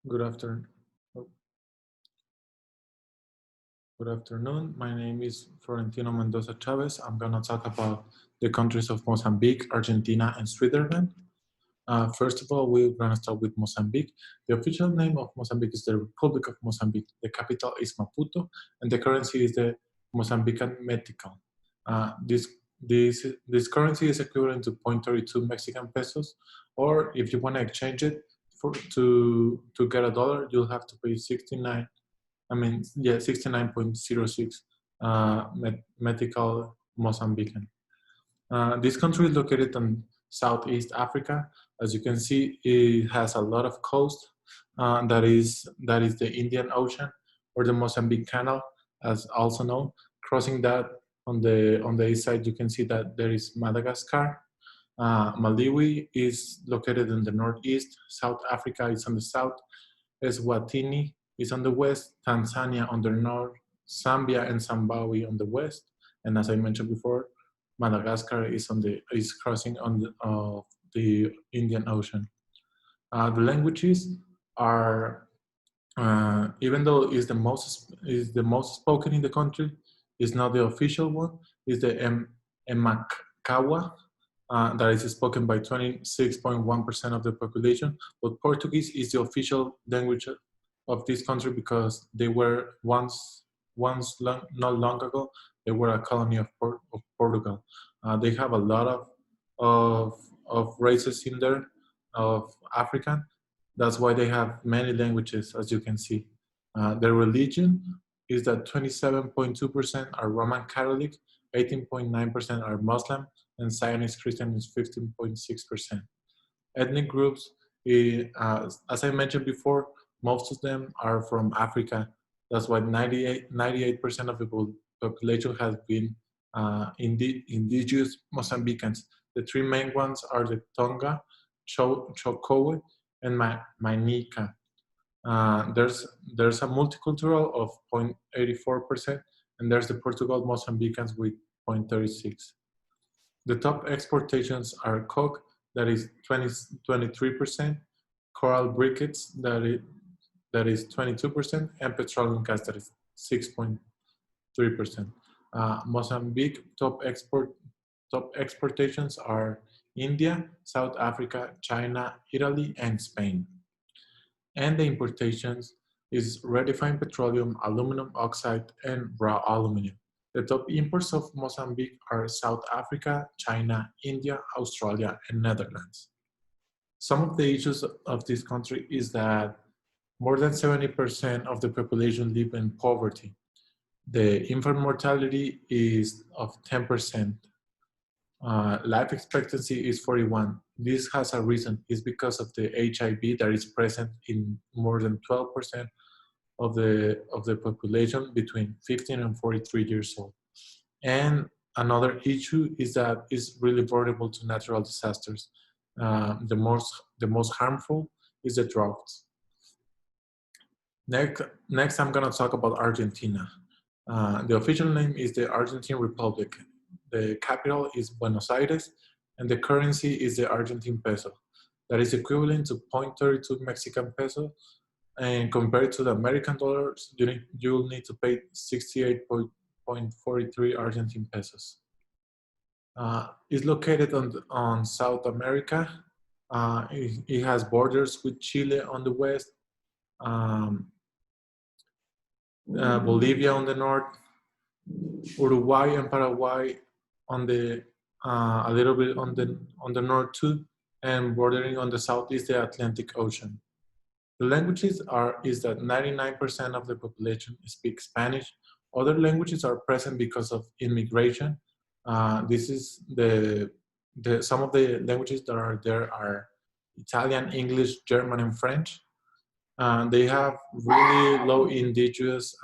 Good afternoon. Good afternoon. My name is Florentino Mendoza Chavez. I'm going to talk about the countries of Mozambique, Argentina, and Switzerland. First of all, we're going to start with Mozambique. The official name of Mozambique is the Republic of Mozambique. The capital is Maputo, and the currency is the Mozambican Metical. This currency is equivalent to 0.32 Mexican pesos, or if you want to exchange it to get a dollar, you'll have to pay 69.06 Metical Mozambican. This country is located in Southeast Africa. As you can see, it has a lot of coast. That is the Indian Ocean or the Mozambique Canal, as also known. Crossing that on the east side, you can see that there is Madagascar. Malawi is located in the northeast. South Africa is on the south. Eswatini is on the west. Tanzania on the north. Zambia and Zimbabwe on the west. And as I mentioned before, Madagascar is crossing on the Indian Ocean. The languages are, even though is the most spoken in the country, is not the official one. Is the Emakawa, that is spoken by 26.1% of the population. But Portuguese is the official language of this country because they were not long ago, they were a colony of Portugal. They have a lot of races in there, of African. That's why they have many languages, as you can see. Their religion is that 27.2% are Roman Catholic, 18.9% are Muslim, and Zionist Christian is 15.6%. Ethnic groups, as I mentioned before, most of them are from Africa. That's why 98% of the population has been indigenous Mozambicans. The three main ones are the Tonga, Chocowe, and Manica. There's a multicultural of 0.84%, and there's the Portugal Mozambicans with 0.36. The top exportations are coke, that is 23%, coral briquettes, that is 22%, and petroleum gas, that is 6.3%. Mozambique top exportations are India, South Africa, China, Italy, and Spain. And the importations is refined petroleum, aluminum oxide, and raw aluminum. The top imports of Mozambique are South Africa, China, India, Australia, and Netherlands. Some of the issues of this country is that more than 70% of the population live in poverty. The infant mortality is of 10%. Life expectancy is 41. This has a reason. It's because of the HIV that is present in more than 12% of the population between 15 and 43 years old. And another issue is that it's really vulnerable to natural disasters. The most harmful is the droughts. Next, I'm going to talk about Argentina. The official name is the Argentine Republic. The capital is Buenos Aires, and the currency is the Argentine peso. That is equivalent to 0.32 Mexican peso, and compared to the American dollars, you'll need to pay 68.43 Argentine pesos. It's located on South America. It has borders with Chile on the west, Bolivia on the north, Uruguay and Paraguay on the a little bit on the north too, and bordering on the south is the Atlantic Ocean. The languages is that 99% of the population speak Spanish. Other languages are present because of immigration. This is some of the languages that are there are Italian, English, German, and French. They have really low indigenous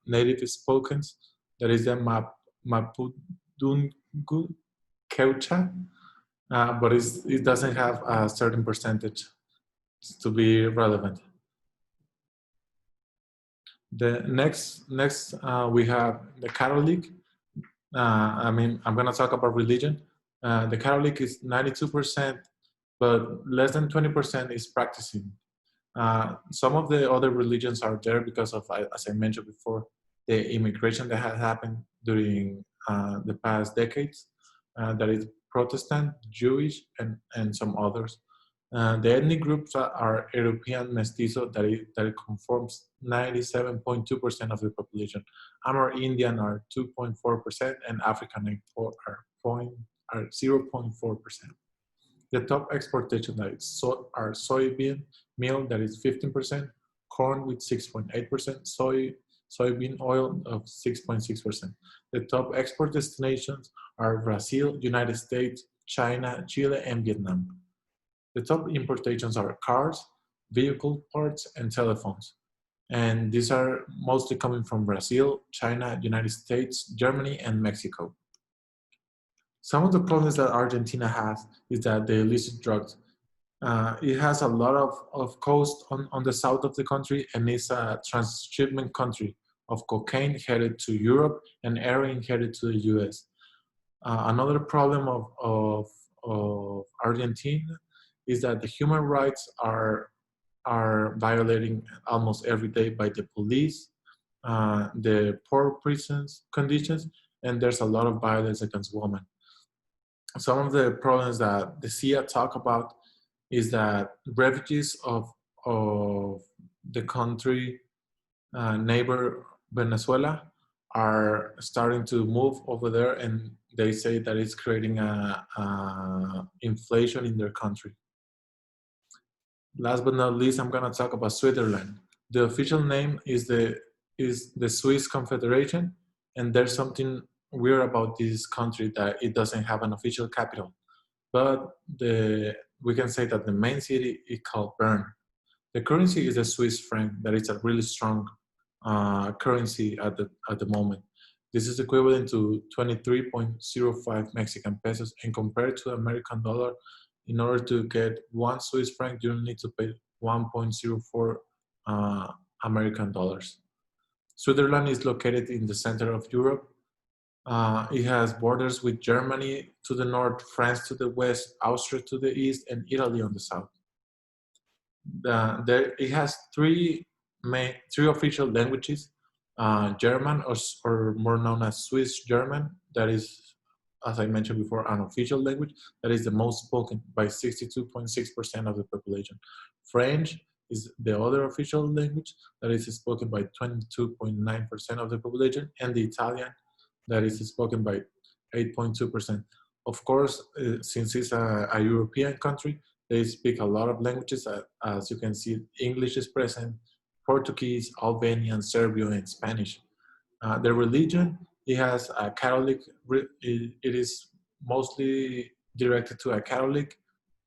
native spokens. That is the Mapudungun Quechua, but it doesn't have a certain percentage to be relevant. The next we have the Catholic. I'm going to talk about religion. The Catholic is 92%, but less than 20% is practicing. Some of the other religions are there because of, as I mentioned before, the immigration that has happened during the past decades. That is Protestant, Jewish, and some others. The ethnic groups are European mestizo, that it conforms 97.2% of the population. Amerindian are 2.4%, and African are 0.4%. The top exportation that is are soybean meal, that is 15%, corn with 6.8%, soybean oil of 6.6%. The top export destinations are Brazil, United States, China, Chile, and Vietnam. The top importations are cars, vehicle parts, and telephones. And these are mostly coming from Brazil, China, United States, Germany, and Mexico. Some of the problems that Argentina has is that the illicit drugs. It has a lot of coast on the south of the country, and it's a transshipment country of cocaine headed to Europe and heroin headed to the US. Another problem of Argentina is that the human rights are violating almost every day by the police, the poor prisons conditions, and there's a lot of violence against women. Some of the problems that the CIA talk about is that refugees of the country neighbor Venezuela are starting to move over there, and they say that it's creating a inflation in their country. Last but not least, I'm going to talk about Switzerland. The official name is the Swiss Confederation, and there's something weird about this country, that it doesn't have an official capital. But we can say that the main city is called Bern. The currency is the Swiss franc, that is a really strong currency at the moment. This is equivalent to 23.05 Mexican pesos, and compared to American dollar, in order to get 1 Swiss franc, you need to pay 1.04 American dollars. Switzerland is located in the center of Europe. It has borders with Germany to the north, France to the west, Austria to the east, and Italy on the south. It has three official languages: German, or more known as Swiss German, that is, as I mentioned before, an official language that is the most spoken by 62.6% of the population. French is the other official language that is spoken by 22.9% of the population, and the Italian, that is spoken by 8.2%. Of course, since it's a European country, they speak a lot of languages. As you can see, English is present, Portuguese, Albanian, Serbian, and Spanish. The religion, it has a Catholic, it is mostly directed to a Catholic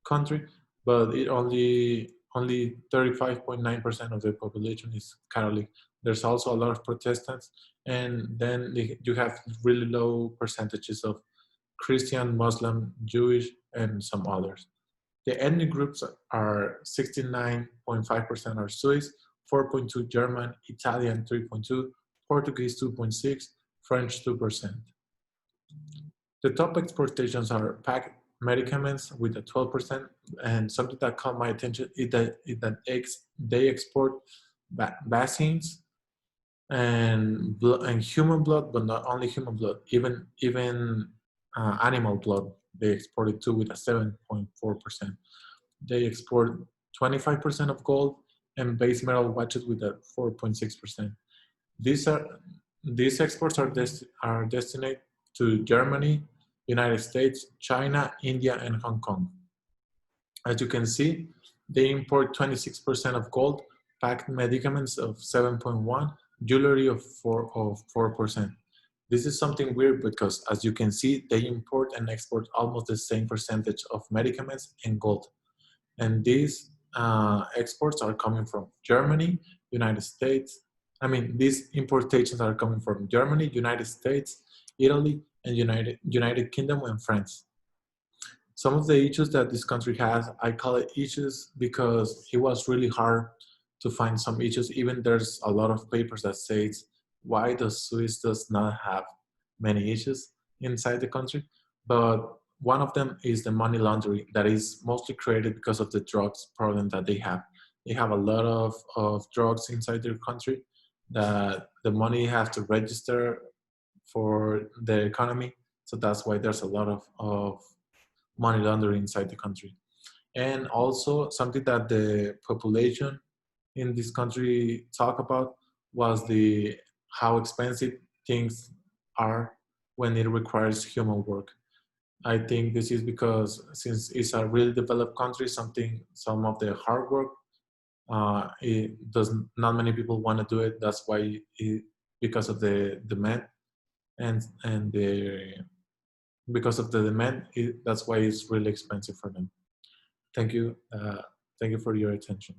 country, but it only 35.9% of the population is Catholic. There's also a lot of Protestants, and then you have really low percentages of Christian, Muslim, Jewish, and some others. The ethnic groups are 69.5% are Swiss, 4.2 German, Italian 3.2, Portuguese 2.6, French 2%. The top exportations are packed medicaments with a 12%, and something that caught my attention is that they export vaccines and human blood, but not only human blood, even animal blood. They export it too with a 7.4%. They export 25% of gold and base metal watches with a 4.6%. These exports are destined to Germany, United States, China, India, and Hong Kong. As you can see, they import 26% of gold, packed medicaments of 7.1%, jewelry of 4%. This is something weird because, as you can see, they import and export almost the same percentage of medicaments and gold. And these exports are coming from Germany, United States. These importations are coming from Germany, United States, Italy, and United Kingdom and France. Some of the issues that this country has, I call it issues because it was really hard to find some issues. Even there's a lot of papers that says why the Swiss does not have many issues inside the country. But one of them is the money laundering that is mostly created because of the drugs problem that they have. They have a lot of drugs inside their country that the money has to register for the economy. So that's why there's a lot of money laundering inside the country. And also something that the population in this country talk about was the how expensive things are when it requires human work. I think this is because since it's a really developed country, some of the hard work, it does not many people want to do it. That's why because of the demand and the because of the demand, that's why it's really expensive for them. Thank you. Thank you for your attention.